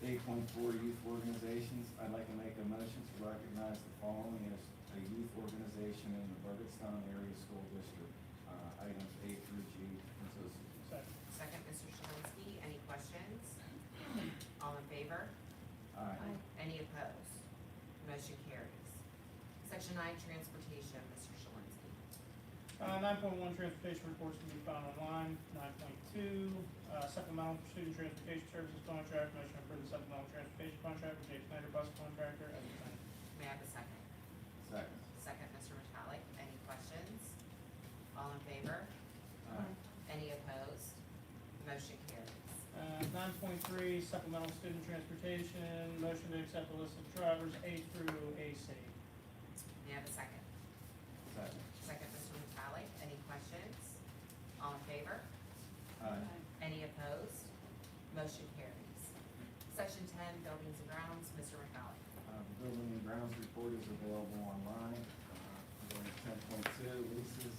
8.4 youth organizations. I'd like to make a motion to recognize the following as a youth organization in the Burgettstown Area School District. Items A through G consistent. Second. Second, Mr. Shalinski. Any questions? All in favor? Aye. Any opposed? Motion carries. Section 9, transportation, Mr. Shalinski. 9.1, transportation reports can be found online. 9.2, supplemental student transportation services contract. Motion to approve the supplemental transportation contract with J. Snyder Bus Contractor as presented. May I have a second? Second. Second, Mr. Metallic. Any questions? All in favor? 9.3 supplemental student transportation, motion to accept the list of drivers A through AC. May I have a second? Second. Second, Mr. Vitale, any questions? All in favor? Aye. Any opposed? Motion carries. Section 10, buildings and grounds, Mr. McCallum. The building and grounds report is available online. Going to 10.2, leases.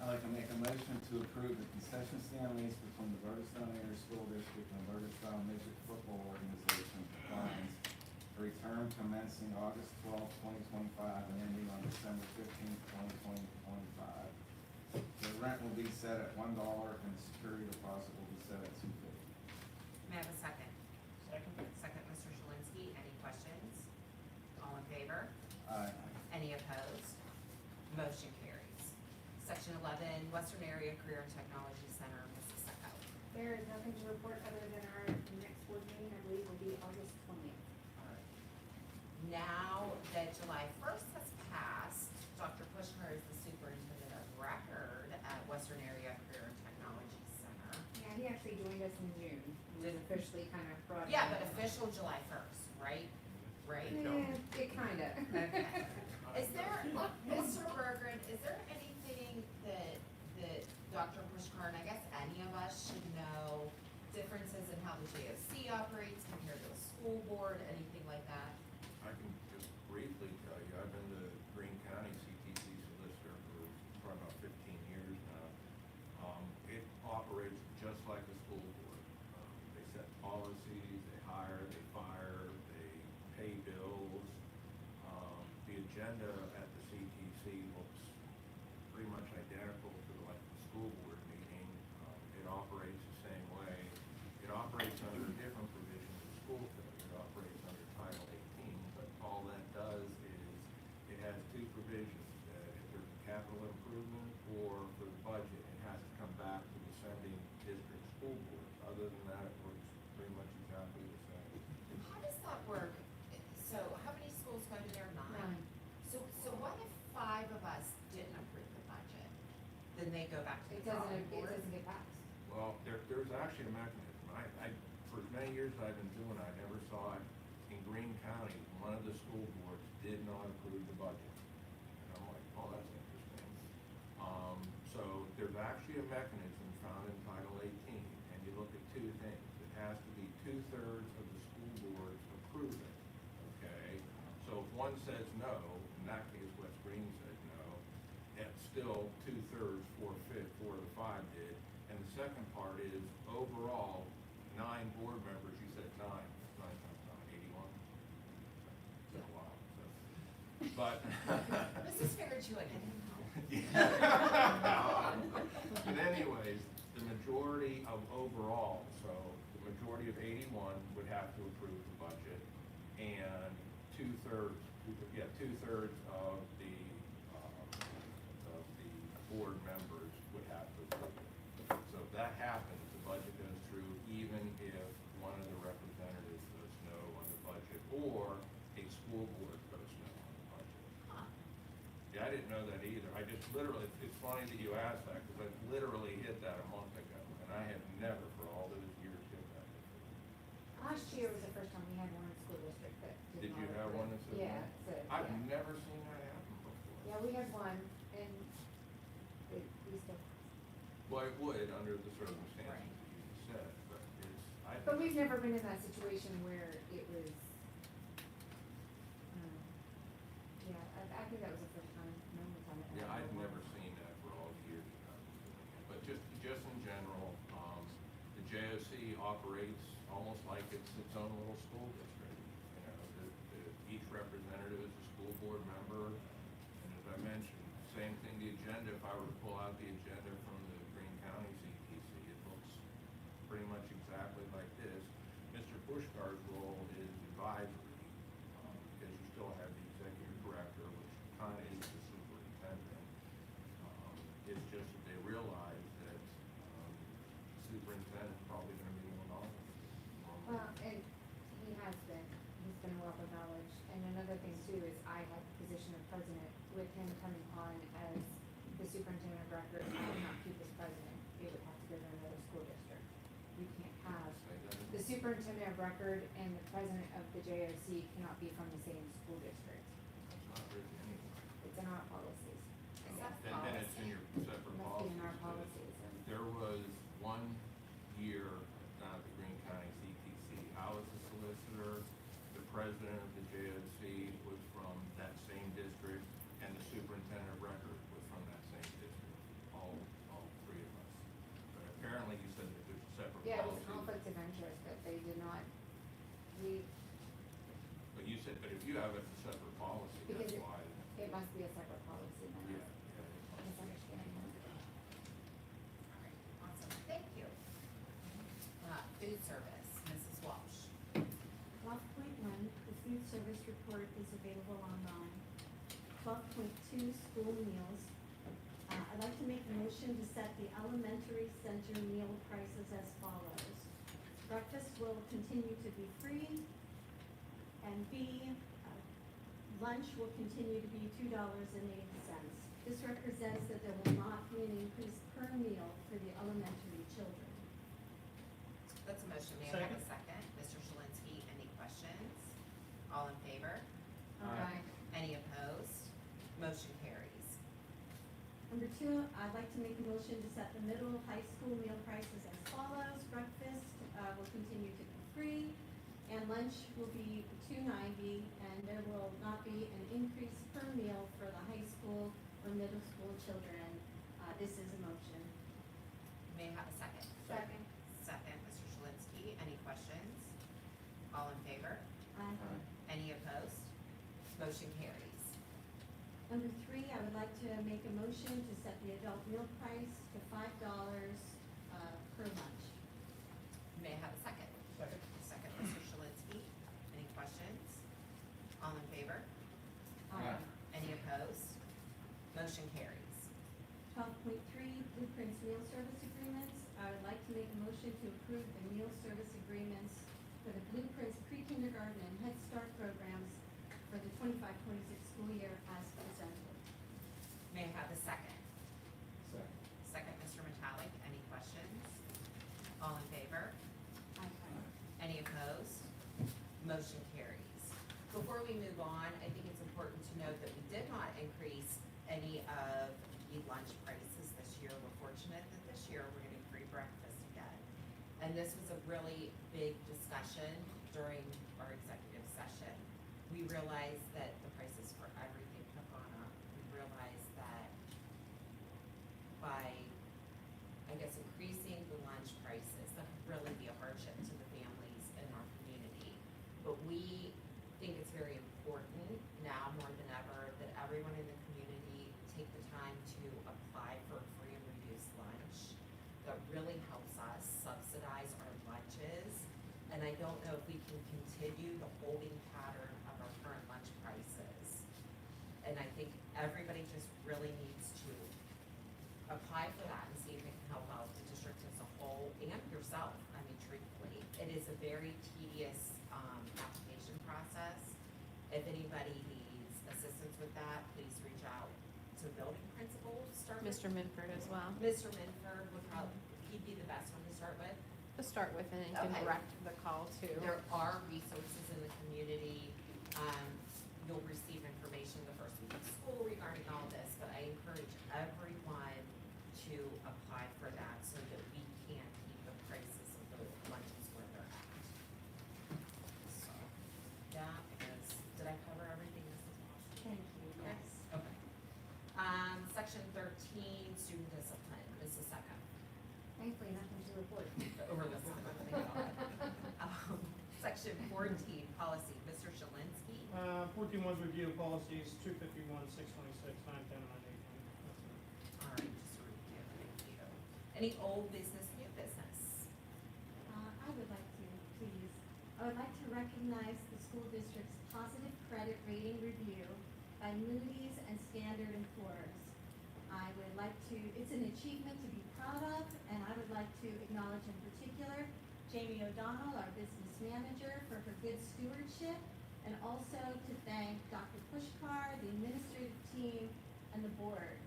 I'd like to make a motion to approve the concession stand lease between the Burgettstown Area School District and the Burgettstown Midget Football Organization for Lions for a term commencing August 12, 2025 and ending on December 15, 2025. The rent will be set at $1 and the security deposit will be set at $2.50. May I have a second? Second. Second, Mr. Shalinski, any questions? All in favor? Aye. Any opposed? Motion carries. Section 11, Western Area Career and Technology Center, Mrs. Sacco. There is nothing to report other than our next board meeting, I believe, will be August 20th. Now that July 1st has passed, Dr. Pushner is the superintendent of record at Western Area Career and Technology Center. Yeah, he actually joined us in June. He was officially kind of brought. Yeah, in. but official July 1st, right? Right? Yeah, it kinda. Okay. Is there, Mr. Bergeron, is there anything that Dr. Pushkar, and I guess any of us should know, differences in how the JOC operates compared to a school board, anything like that? I can just briefly tell you, I've been the Greene County CTC solicitor for probably about 15 years now. It operates just like a school board. They set policies, they hire, they fire, they pay bills. The agenda at the CTC looks pretty much identical to like the school board meeting. It operates the same way. It operates under a different provision of the school code. It operates under Title 18, but all that does is it has two provisions. If there's a capital improvement or for the budget, it has to come back to the sending district school board. Other than that, it works pretty much exactly the same. How does that work? So how many schools go to there? 9? So what if 5 of us didn't approve the budget? Then they go back to the drawing board? It doesn't get passed. Well, there's actually a mechanism. For as many years as I've been doing it, I never saw it in Greene County. One of the school boards did not approve the budget. And I'm like, oh, that's interesting. So there's actually a mechanism found in Title 18, and you look at two things. It has to be 2/3 of the school boards approve it, okay? So if one says no, in that case, West Greene said no, it's still 2/3, 4/5, 4 of the 5 did. And the second part is overall, 9 board members, you said 9, 9 times 9, 81? It's been a while, so. But. Mrs. Fairchild, I didn't know. But anyways, the majority of overall, so the majority of 81 would have to approve the budget, and 2/3 of the board members would have to approve it. So if that happens, the budget goes through, even if one of the representatives votes no on the budget, or a school board votes no on the budget. Huh. Yeah, I didn't know that either. I just literally, it's funny that you asked that, because I literally hit that a month ago, and I have never for all those years hit that before. Last year was the first time we had one in school district that did Did not you have approve. one that said Yeah, no? so, I've yeah. never seen that happen before. Yeah, we had one, and we still, Well, it would, under the circumstances that you just said, but it's, I but think, we've never been in that situation where it was, yeah, I think that was the first time, no one time. it yeah, I've happened. never seen that for all the years that I've been doing it. But just in general, the JOC operates almost like it's its own little school district. You know, each representative is a school board member, and as I mentioned, same thing, the agenda, if I were to pull out the agenda from the Greene County CTC, it looks pretty much exactly like this. Mr. Pushkar's role is advisory, because you still have the executive director, which kind of is the superintendent. It's just that they realize that the superintendent's probably gonna be more knowledgeable. Well, and he has been, he's been a wealth of knowledge, and another thing too is I had the position of president, with him coming on as the superintendent of record, I would not keep as president, it would have to go to another school district. You can't have the superintendent of record and the president of the JOC cannot be from the same school district. It's not written anywhere. It's in our policies. Is that Then it's in your separate It must be policies. in our but policies. There was one year down at the Greene County CTC, I was a solicitor, the president of the JOC was from that same district, and the superintendent of record was from that same district, all three of us. But apparently you said that there's separate policies. Yeah, it was conflict of interest, but they did not, But you said, but if you have a separate policy, Because that's why. it must be a separate policy then. Yeah, yeah. Misunderstanding. Alright, awesome, thank you. Food service, Mrs. Walsh. 12.1, the food service report is available online. 12.2, school meals. I'd like to make a motion to set the elementary center meal prices as follows. Breakfast will continue to be free, and B, lunch will continue to be $2.80. This represents that there will not be an increase per meal for the elementary children. That's a motion, may I have a second? Mr. Shalinski, any questions? All in favor? Aye. Any opposed? Motion carries. Number 2, I'd like to make a motion to set the middle high school meal prices as follows. Breakfast will continue to be free, and lunch will be $2.90, and there will not be an increase per meal for the high school or middle school children. This is a motion. May I have a second? Second. Second, Mr. Shalinski, any questions? All in favor? Any opposed? Motion carries. Number 3, I would like to make a motion to set the adult meal price to $5 per lunch. May I have a second? Second. Second, Mr. Shalinski, any questions? All in favor? Aye. Any opposed? Motion carries. 12.3, Blueprints Meal Service Agreements. I would like to make a motion to approve the meal service agreements for the Blueprints pre-kindergarten and Head Start programs for the 25-26 school year as presented. May I have a second? Second. Second, Mr. Metallic, any questions? All in favor? Any opposed? Motion carries. Before we move on, I think it's important to note that we did not increase any of the lunch prices this year. We're fortunate that this year we're getting free breakfast again. And this was a really big discussion during our executive session. We realized that the prices for everything have gone up. We realized that by, I guess, increasing the lunch prices, that could really be a hardship to the families in our community. But we think it's very important now more than ever that everyone in the community take the time to apply for a free and reduced lunch. That really helps us subsidize our lunches. And I don't know if we can continue the holding pattern of our current lunch prices. And I think everybody just really needs to apply for that and see if it can help out the district as a whole and yourself, I mean, truthfully. It is a very tedious, application process. If anybody needs assistance with that, please reach out to building principals, start with. Mr. Minford as well, Mr. Minford would probably, he'd be the best one to start with. to start with, and then can Okay. direct the call to. There are resources in the community. You'll receive information the first week of school regarding all this, but I encourage everyone to apply for that so that we can keep the prices of the lunches where they're at. So, that is, did I cover everything, Mrs. Walsh? Thank you, yes. Okay. Section 13, student discipline, Mrs. Second. Thankfully, nothing to report. Over this one, thank God. Section 14, policy, Mr. Shalinski. 14.1's review of policies, 251, 626, 910, and 918. All right, just a review, thank you. Any old business, new business? I would like to, please. I would like to recognize the school district's positive credit rating review by Moody's and Standard & Poor's. I would like to, it's an achievement to be proud of, and I would like to acknowledge in particular Jamie O'Donnell, our business manager, for her good stewardship, and also to thank Dr. Pushkar, the administrative team, and the board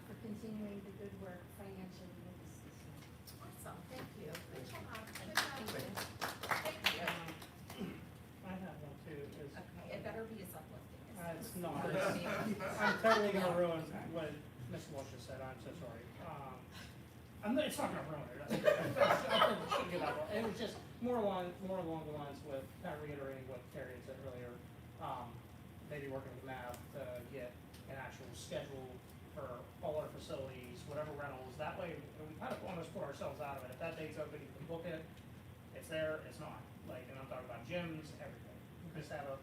for continuing the good work financially with the system. Awesome, thank you. Good job. Thank you. totally gonna ruin what Mr. Walsh just said, I'm so sorry. It's not gonna ruin it, I shouldn't get that, it was just more along the lines with, kind of reiterating what Terry had said earlier. Maybe working with Mav to get an actual schedule for all our facilities, whatever rentals, that way, we kind of almost put ourselves out of it, if that date's open, you can book it, it's there, it's not, like, and I'm talking about gyms, everything. Just have a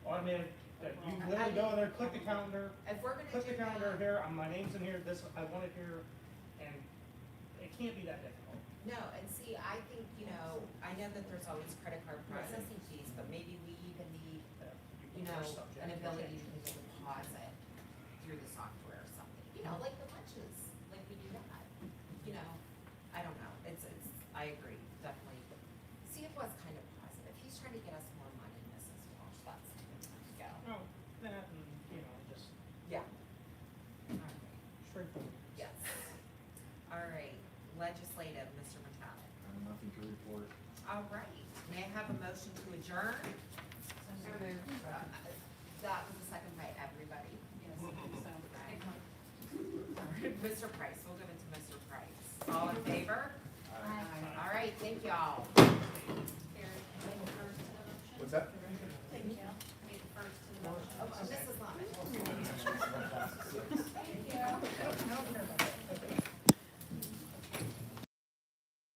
automated, that you literally go in there, click the calendar, If we're gonna click do the calendar that, here, my name's in here, this, I want it here, and it can't be that difficult. no, and see, I think, you know, I know that there's always credit card processing fees, but maybe we even need, you know, an ability to deposit through the software or something, you know, like the lunches, like we do that, you know, I don't know, it's, I agree, definitely. See, it was kind of positive, he's trying to get us more money, Mrs. Walsh, that's a good time to go. Well, that, and, you know, just Yeah. Alright, straightforward. yes. Alright, legislative, Mr. Vitale. I have nothing to report. Alright, may I have a motion to adjourn? That was the second by everybody. Yes, so. Mr. Price, we'll give it to Mr. Price. All in favor? Aye. All right, thank y'all. What's that? Thank you. Made the first to the motion. Oh, Mrs. Lemon.